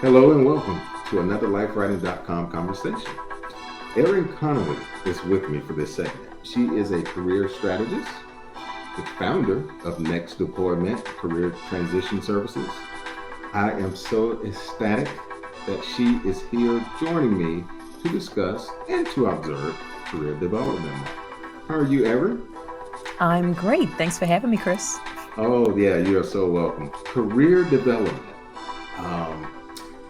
Hello and welcome to another LifeWriting.com conversation. Erin Connolly is with me for this segment. She is a career strategist, the founder of Next Deployment Career Transition Services. I am so ecstatic that she is here joining me to discuss and to observe career development. How are you, Erin? I'm great. Thanks for having me, Chris. Oh, yeah, you are so welcome. Career development. Um,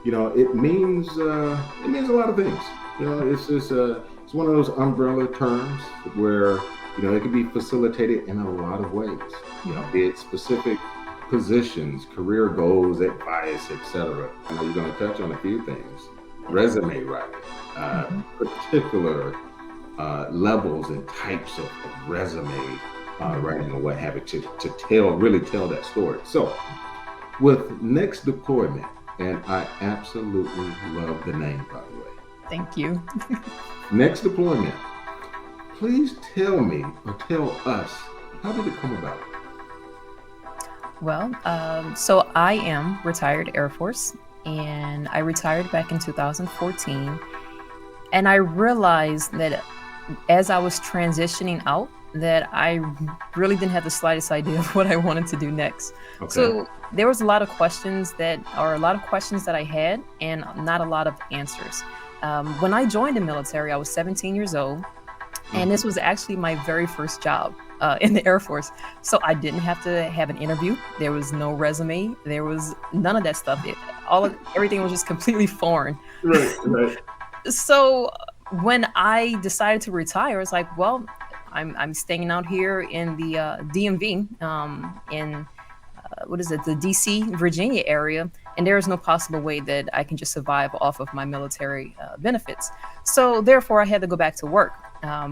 it means a lot of things. It's one of those umbrella terms where it can be facilitated in a lot of ways. Be it specific positions, career goals, advice, etc. I know you're going to touch on a few things: resume writing, Mhm. particular levels and types of resume writing, or what have you, to really tell that story. So with Next Deployment, and I absolutely love the name, by the way. Thank you. Next Deployment, please tell me or tell us, how did it come about? So I am retired Air Force, and I retired back in 2014. And I realized that as I was transitioning out, that I really didn't have the slightest idea of what I wanted to do next. Okay. So there was a lot of questions that I had, and not a lot of answers. When I joined the military, I was 17 years old, and this Mhm. was actually my very first job in the Air Force. So I didn't have to have an interview. There was no resume. There was none of that stuff. Everything was just completely foreign. Right, right. So when I decided to retire, it's like, well, I'm staying out here in the DMV, in what is it, the DC, Virginia area, and there is no possible way that I can just survive off of my military benefits. So therefore, I had to go back to work.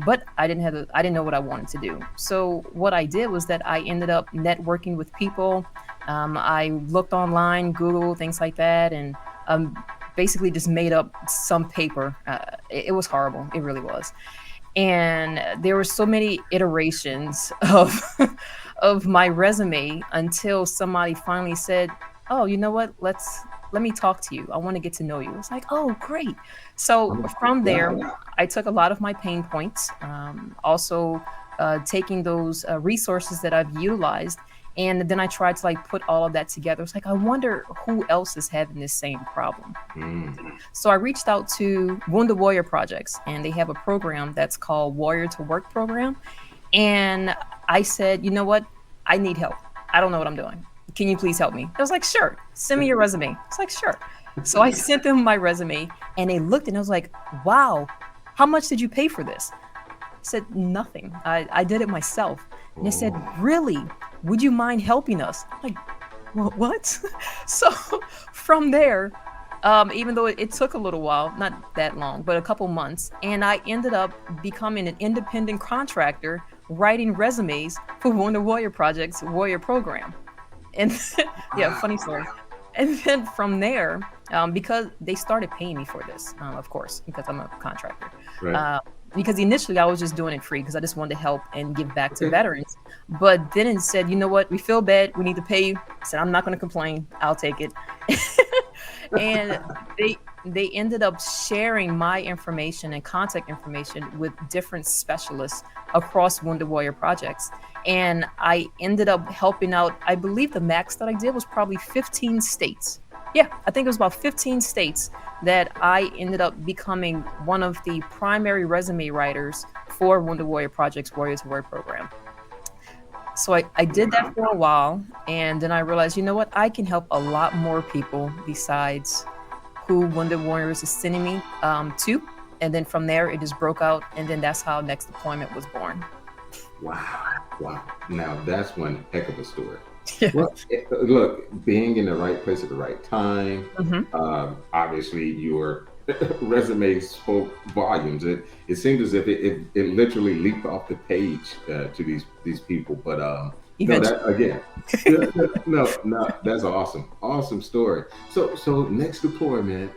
But I didn't know what I wanted to do. So what I did was that I ended up networking with people. I looked online, Google, things like that, and basically just made up some paper. It was horrible. It really was. And there were so many iterations of of my resume until somebody finally said, "Oh, you know what? Let me talk to you. I want to get to know you." It's like, "Oh, great." So Oh, from there, wow. I took a lot of my pain points, also taking those resources that I've utilized, and then I tried to like put all of that together. It's like, I wonder who else is having this same problem. Mm. So I reached out to Wounded Warrior Projects, and they have a program that's called Warrior to Work program. And I said, you know what? I need help. I don't know what I'm doing. Can you please help me? I was like, sure. Send me your resume. It's like, sure. So I sent them my resume, and they looked, and I was like, wow, how much did you pay for this? I said, nothing. I did it myself. And they said, Oh, really? Would you mind helping us? I'm like, what? So from there, even though it took a little while, not that long, but a couple months, and I ended up becoming an independent contractor writing resumes for Wounded Warrior Project's Warrior program. And yeah, funny wow. story. And then from there, because they started paying me for this, of course, because I'm a contractor. Right. Uh, because initially I was just doing it free because I just wanted to help and give back to Okay. veterans. But then it said, you know what, we feel bad, we need to pay you. I said, I'm not going to complain, I'll take it. And they ended up sharing my information and contact information with different specialists across Wounded Warrior Projects. And I ended up helping out, I believe the max that I did was probably 15 states. Yeah, I think it was about 15 states that I ended up becoming one of the primary resume writers for Wounded Warrior Project's Warrior to Work program. So I did that Wow. for a while, and then I realized, you know what, I can help a lot more people besides who Wounded Warriors is sending me to. And then from there, it just broke out, and then that's how Next Deployment was born. Wow. Wow. Now that's one heck of a story. Yeah. Well, look, being in the right place at the right time. Hmm. Obviously, your resume spoke volumes. It seemed as if it literally leaped off the page to these people. But no, that Eventually. again, yeah, no, no, that's awesome, awesome story. So next deployment,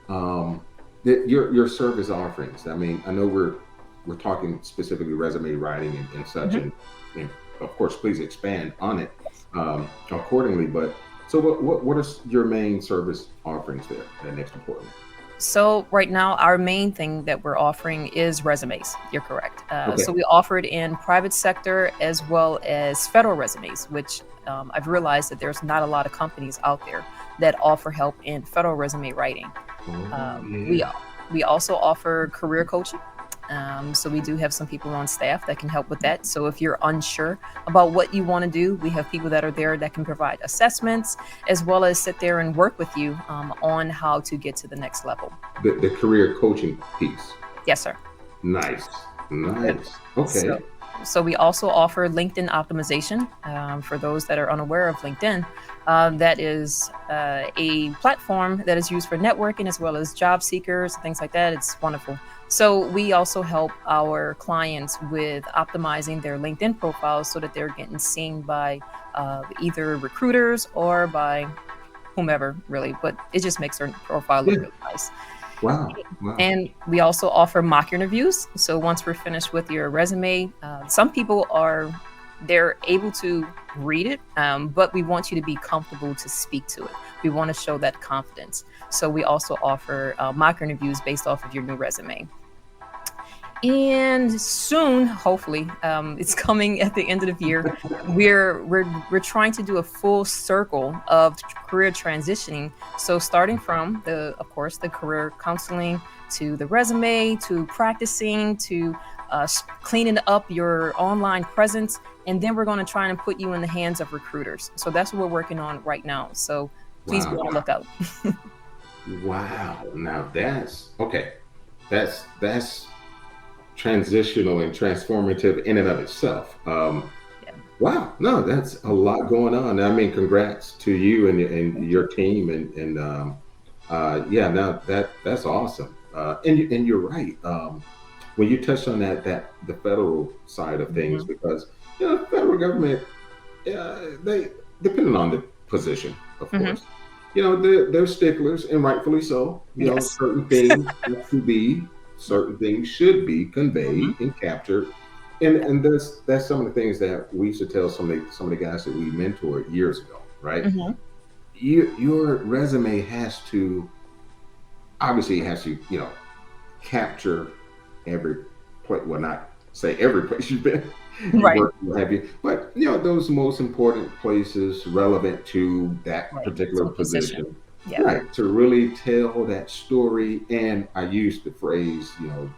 um, your service offerings. I mean, I know we're talking specifically resume writing and such, Hmm. and of course, please expand on it accordingly. But So what are your main service offerings there at Next Employment? So right now, our main thing that we're offering is resumes. You're correct. So Okay. we offer it in private sector as well as federal resumes, which I've realized that there's not a lot of companies out there that offer help in federal resume writing. Oh Um, we yeah. we also offer career coaching. So we do have some people on staff that can help with that. So if you're unsure about what you want to do, we have people that are there that can provide assessments as well as sit there and work with you on how to get to the next level. The career coaching piece. Yes, sir. Nice. Yep. Nice. So, Okay. so we also offer LinkedIn optimization for those that are unaware of LinkedIn. That is a platform that is used for networking as well as job seekers and things like that. It's wonderful. So we also help our clients with optimizing their LinkedIn profiles so that they're getting seen by either recruiters or by whomever, really. But it just makes their profile look Yeah. really nice. Wow. Wow. And we also offer mock interviews. So once we're finished with your resume, some people are they're able to read it, but we want you to be comfortable to speak to it. We want to show that confidence. So we also offer mock interviews based off of your new resume. And soon, hopefully, it's coming at the end of the year. We're trying to do a full circle of career transitioning. So starting from of course, the career counseling to the resume to practicing to cleaning up your online presence, and then we're going to try and put you in the hands of recruiters. So that's what we're working on right now. So please be Wow. on the lookout. Wow. Now that's okay. That's transitional and transformative in and of itself. Yeah. Wow. No, that's a lot going on. I mean, congrats to you and your team and yeah. Now that's awesome. And you're right. When you touched on that the federal side of things, Mhm. because the federal government, they depending on the position, of Mhm. course. They're sticklers, and rightfully so. Yes. Certain things have to be, certain things should be conveyed Mhm. and captured, and that's some of the things that we used to tell some of the guys that we mentored years ago. Right? Mhm. Your resume has to obviously it has to capture every place. Well, not say every place you've been, you Right. work, what have you, but those most important places relevant to that Right. particular To a position. position, Yeah. right? To really tell that story. And I used the phrase,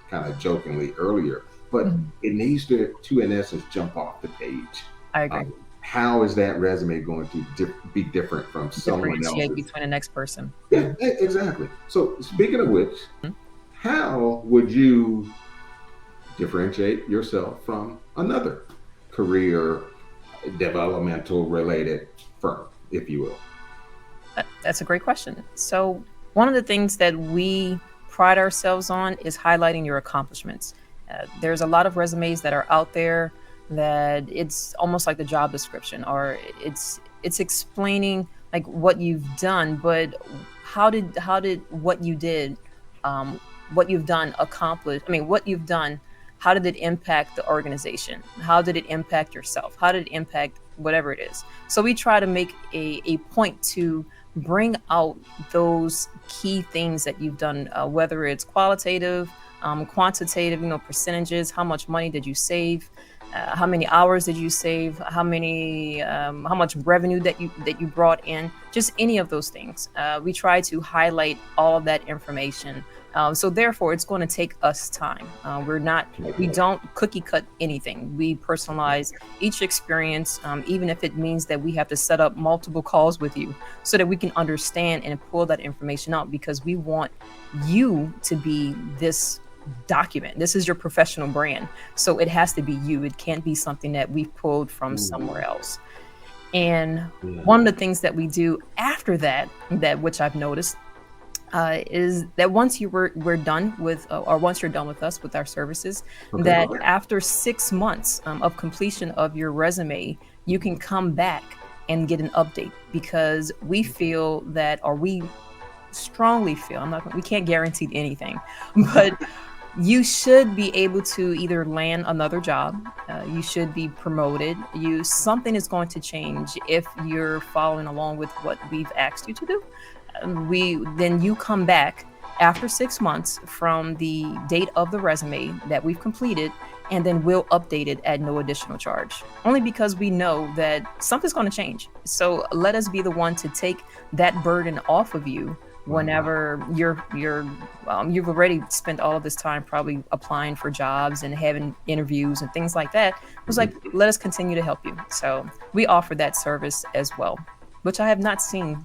kind of jokingly earlier, but Mhm. it needs to in essence jump off the page. I agree. Um, how is that resume going to be different from someone Differentiate else's? between the next person. Yeah, Mhm. exactly. So speaking of which, how would you differentiate yourself from another career developmental related firm, if you will? That's a great question. So, one of the things that we pride ourselves on is highlighting your accomplishments. There's a lot of resumes that are out there that it's almost like the job description, or it's explaining like what you've done, but how did what you've done accomplish? I mean, what you've done. How did it impact the organization? How did it impact yourself? How did it impact whatever it is? So we try to make a point to bring out those key things that you've done, whether it's qualitative, quantitative, percentages, how much money did you save, how many hours did you save, how much revenue that you brought in, just any of those things. We try to highlight all of that information. So therefore, it's going to take us time. We Okay. don't cookie cut anything. We personalize each experience, even if it means that we have to set up multiple calls with you so that we can understand and pull that information out because we want you to be this document. This is your professional brand. So it has to be you. It can't be something that we've pulled from somewhere Ooh, else. And one yeah. of the things that we do after that which I've noticed, is that once we're done with, or once you're done with us with our services, Okay. that after 6 months of completion of your resume, you can come back and get an update because we feel that, or we strongly feel, we can't guarantee anything, but You should be able to either land another job, you should be promoted, something is going to change if you're following along with what we've asked you to do. We Then you come back after 6 months from the date of the resume that we've completed, and then we'll update it at no additional charge. Only because we know that something's going to change. So let us be the one to take that burden off of you Wow. whenever you've already spent all of this time probably applying for jobs and having interviews and things like that. It was like, Mhm. let us continue to help you. So we offer that service as well, which I have not seen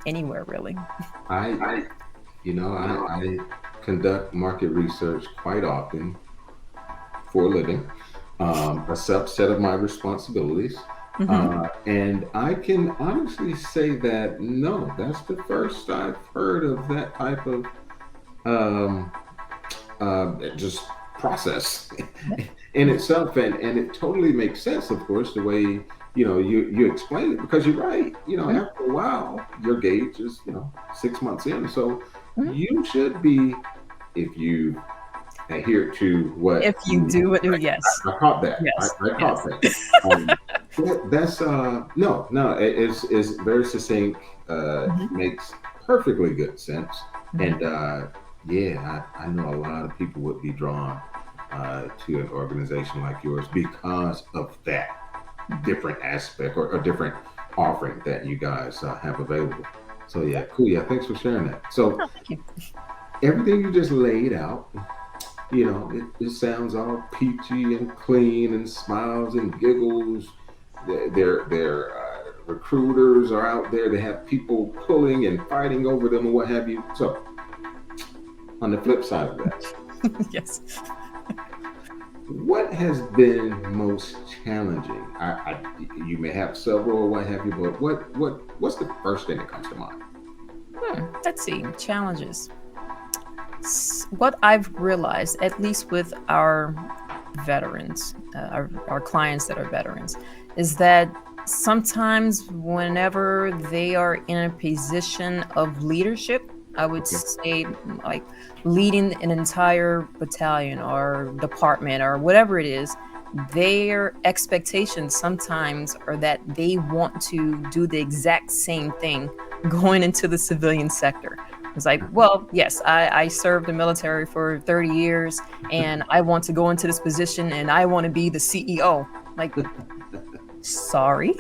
anywhere really. I, I conduct market research quite often for a living, a subset of my responsibilities. Hmm. And I can honestly say that no, that's the first I've heard of that type of um, just process in itself, and it totally makes sense, of course, the way you explain it, because you're right. After a while, your gauge is 6 months in, so you should be, if you adhere to If what you you do it, right. yes, I caught that. I, yes, I caught yes. that. That's no, no. It's very succinct. Hmm. Makes perfectly good sense. Hmm. And yeah, I know a lot of people would be drawn to an organization like yours because of that Hmm. different aspect, or different offering that you guys have available. So yeah, cool. Yeah, thanks for sharing that. So Oh, thank you. everything you just laid out, it sounds all peachy and clean and smiles and giggles. Their recruiters are out there. They have people pulling and fighting over them and what have you. So on the flip side of that, Yes. what has been most challenging? You may have several or what have you, but what's the first thing that comes to mind? Let's see. Challenges. What I've realized, at least with our veterans, our clients that are veterans, is that sometimes whenever they are in a position of leadership, I would Okay. say like leading an entire battalion or department or whatever it is, their expectations sometimes are that they want to do the exact same thing going into the civilian sector. It's like, well, yes, I served the military for 30 years and I want to go into this position and I want to be the CEO. Like, sorry.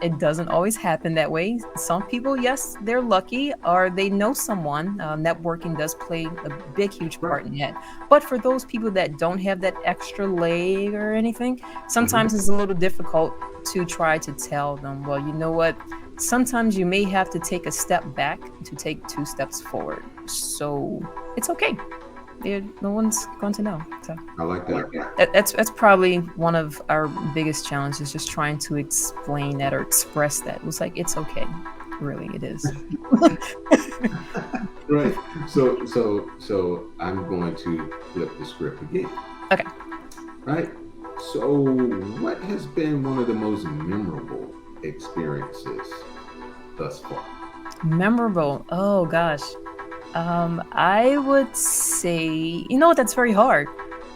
It doesn't always happen that way. Some people, yes, they're lucky or they know someone. Networking does play a big, huge Right. part in that. But for those people that don't have that extra leg or anything, Hmm. sometimes it's a little difficult to try to tell them, well, you know what? Sometimes you may have to take a step back to take two steps forward. So it's okay. No one's going to know. So I like that. that's probably one of our biggest challenges, just trying to explain that or express that. It was like, it's okay. Really, it is. Right. So I'm going to flip the script again. Okay. Right. So what has been one of the most memorable experiences thus far? Memorable. Oh gosh. I would say, that's very hard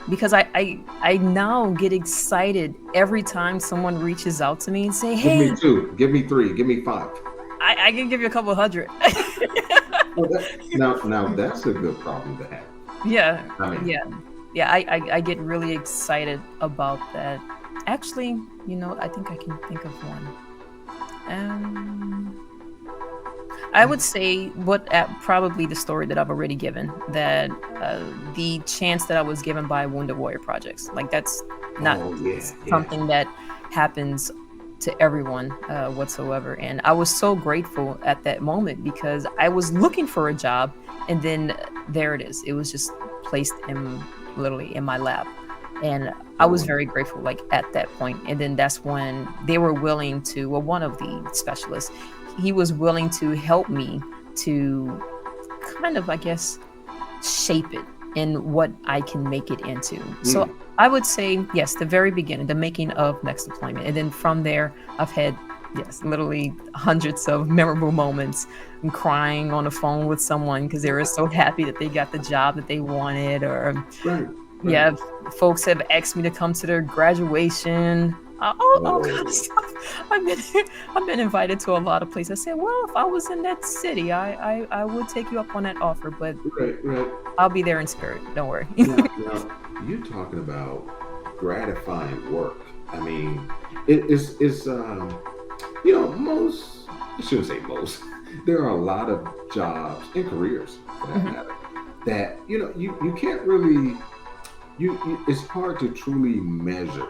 because I now get excited every time someone reaches out to me and say, Give me "Hey, two. Give me three. Give me five. I can give you a couple hundred." Well, now that's a good problem to have. Yeah, I mean, yeah, yeah. I get really excited about that. Actually, I think I can think of one. Um, I would say probably the story that I've already given, that the chance that I was given by Wounded Warrior Projects. Like that's not oh yeah, yeah. something that happens to everyone whatsoever. And I was so grateful at that moment because I was looking for a job, and then there it is. It was just placed in literally in my lap. And I was Oh, very grateful, like at that point. And then that's when they were willing to, well, one of the specialists, he was willing to help me to kind of, I guess, shape it in what I can make it into. So mm, I would say, yes, the very beginning, the making of Next Deployment. And then from there, I've had Yes, literally hundreds of memorable moments and crying on the phone with someone because they were so happy that they got the job that they wanted. Or, Right, right. yeah, folks have asked me to come to their graduation. All kind of Oh, stuff. I've been I've been invited to a lot of places. I said, well, if I was in that city, I would take you up on that offer, but right, right. I'll be there in spirit. Don't worry. Now, you're talking about gratifying work. I mean, most, I shouldn't say most, there are a lot of jobs and careers for that Mhm. matter that, you can't really, it's hard to truly measure,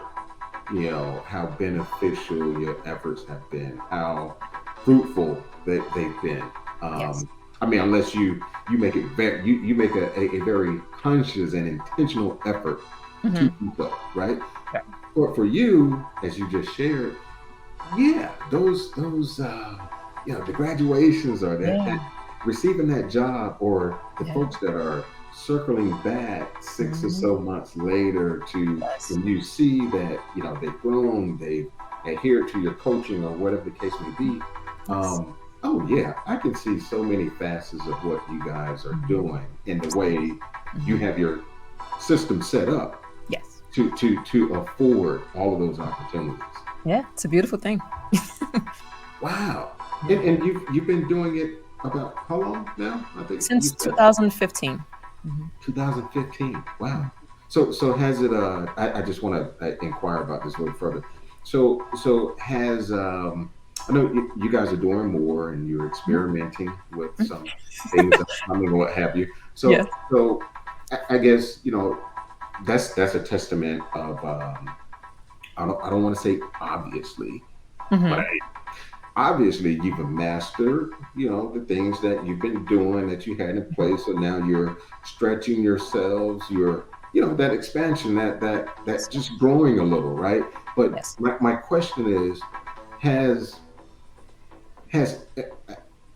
how beneficial your efforts have been, how fruitful that they've been. Yes. I mean, unless you make it very, you make a very conscious and intentional effort to Hmm. do so, right? Yeah. But for you, as you just shared, yeah, those the graduations or that Yeah. receiving that job, or the Yeah. folks that are circling back 6 or so Mhm. months later to Yes. when you see that they've grown, they've adhered to your coaching or whatever the case may be. Yes. Oh yeah, I can see so many facets of what you guys are Mhm. doing in the way you Mhm. have your system set up Yes. to afford all of those opportunities. Yeah. It's a beautiful thing. Wow. And Yeah. and you've been doing it about how long now? I think you Since said 2015. Mhm. 2015. Mhm. Wow. So has it I just want to inquire about this a little further. So has I know you guys are doing more and you're experimenting with some things that are coming or what have you. Yes. So I guess that's a testament of I don't want to say obviously, but Mhm. obviously you've mastered the things that you've been doing that you had in place, so now you're stretching yourselves, you're that expansion, that Yes. just growing a little, right? But Yes. my question is, has has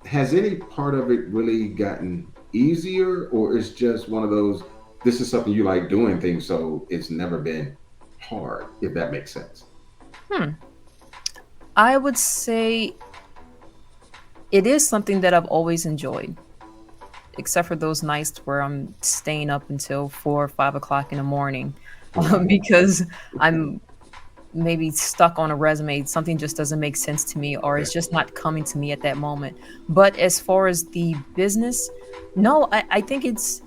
has any part of it really gotten easier, or is just one of those, this is something you like doing things, so it's never been hard, if that makes sense? Hmm. I would say it is something that I've always enjoyed, except for those nights where I'm staying up until 4 or 5 o'clock in the morning, Wow. because I'm maybe stuck on a resume. Something just doesn't make sense to me, or Okay. it's just not coming to me at that moment. But as far as the business, no, I think it's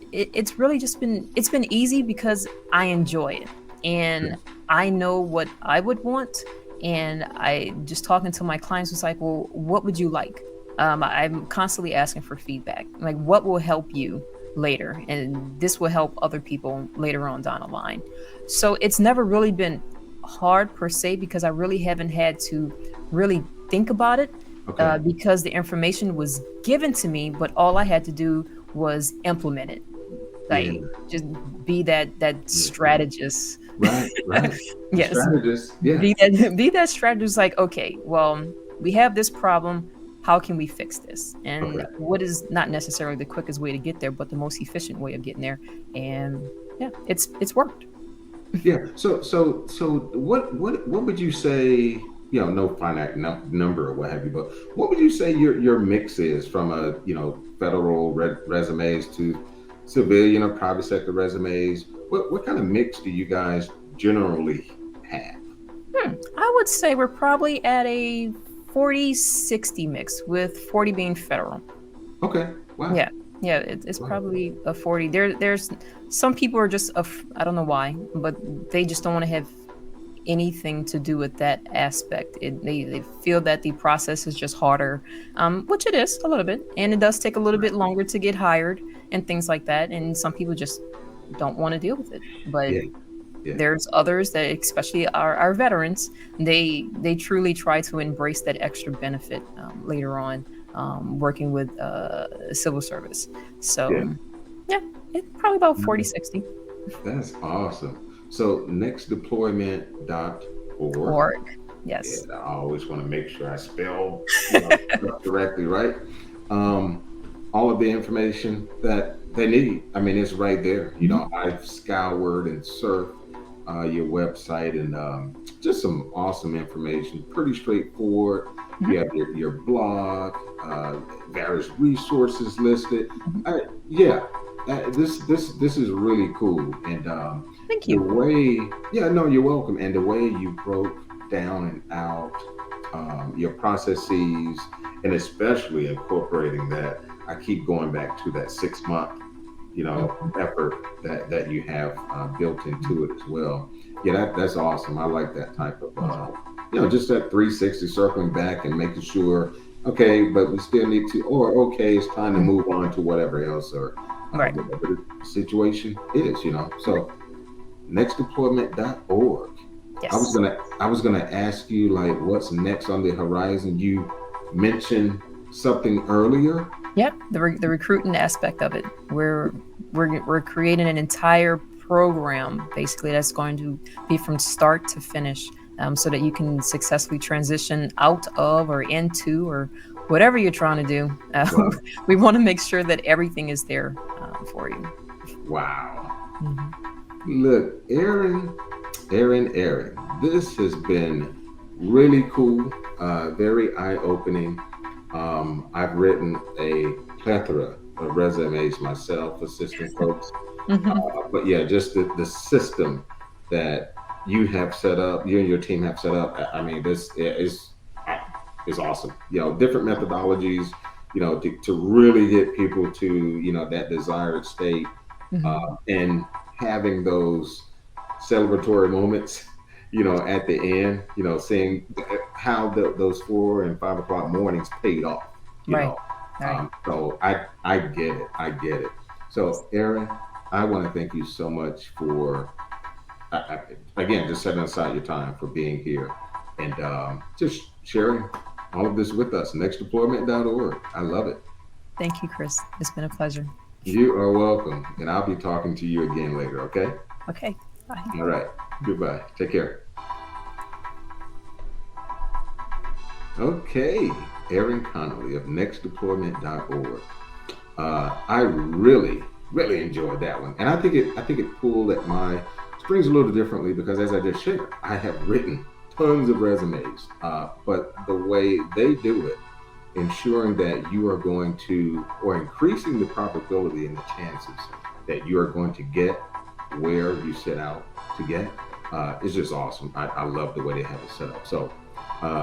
really just it's been easy because I enjoy it and I know what I would want. And I just talking to my clients was like, well, what would you like? I'm constantly asking for feedback, like what will help you later, and this will help other people later on down the line. So it's never really been hard per se because I really haven't had to really think about it, Okay. because the information was given to me, but all I had to do was implement it. Yeah. Like just be that Yeah. Yeah. strategist. Right, right. The Yes, strategist, yeah. be that strategist. Like, okay, well, we have this problem. How can we fix this? And Okay. what is not necessarily the quickest way to get there, but the most efficient way of getting there. And yeah, it's worked. Yeah. So what would you say, no finite number or what have you, but what would you say your mix is from a, federal resumes to civilian or private sector resumes? What kind of mix do you guys generally have? I would say we're probably at a 40-60 mix, with 40 being federal. Okay. Wow. Yeah. Yeah, it's Wow. probably a 40. There's some people are just I don't know why, but they just don't want to have anything to do with that aspect. They feel that the process is just harder, which it is a little bit, and it does take a little Right. bit longer to get hired and things like that. And some people just don't want to deal with it. But Yeah. Yeah. there's others that, especially our veterans, they truly try to embrace that extra benefit later on, working with civil service. Yeah. So yeah, it's probably about 40-60. That's awesome. So nextdeployment.org. Org. Yeah, Yes. I always want to make sure I spell, stuff correctly, right? Um, all of the information that they need. I mean, it's right there. Mhm. I've scoured and surfed your website, and just some awesome information. Pretty straightforward. Mhm. You have your blog, various resources listed. Mhm. Yeah, this is really cool. And Thank the you. way, yeah, no, you're welcome. And the way you broke down and out your processes, and especially incorporating that, I keep going back to that 6 month, Mhm. effort that you have built into it as well. Yeah, that's awesome. I like that type of Thank you. just that 360 circling back and making sure, okay, but we still need to, or okay, it's time to Mhm. move on to whatever else, or Right. whatever the situation is. So nextdeployment.org. Yes. I was gonna ask you, like, what's next on the horizon. You mentioned something earlier. Yep. The recruiting aspect of it. We're creating an entire program basically that's going to be from start to finish, so that you can successfully transition out of or into or whatever you're trying to do. Wow. We want to make sure that everything is there for you. Wow. Mhm. Look, Erin, this has been really cool, very eye-opening. I've written a plethora of resumes myself, assisting folks. Mhm. But yeah, just the system that you have set up, you and your team have set up. I mean, this is awesome. Different methodologies, to really get people to, that desired state, Mhm. and having those celebratory moments, at the end, seeing how those 4 and 5 o'clock mornings paid off, you Right. know. Right. So I get it. I get it. So, Erin, I want to thank you so much for, again, just setting aside your time for being here and just sharing all of this with us. Nextdeployment.org. I love it. Thank you, Chris. It's been a pleasure. You are welcome. And I'll be talking to you again later, okay? Okay. Bye. All right. Goodbye. Take care. Okay. Erin Connolly of nextdeployment.org. I really, really enjoyed that one. And I think it pulled at my strings a little differently because, as I just shared, I have written tons of resumes. But the way they do it, ensuring that you are going to, or increasing the probability and the chances that you are going to get where you set out to get, is just awesome. I love the way they have it set up. So,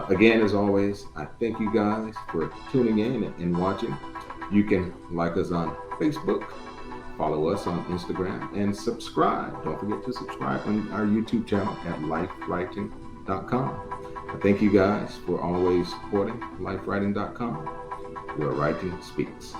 again, as always, I thank you guys for tuning in and watching. You can like us on Facebook, follow us on Instagram, and subscribe. Don't forget to subscribe on our YouTube channel at lifewriting.com. I thank you guys for always supporting lifewriting.com, where writing speaks.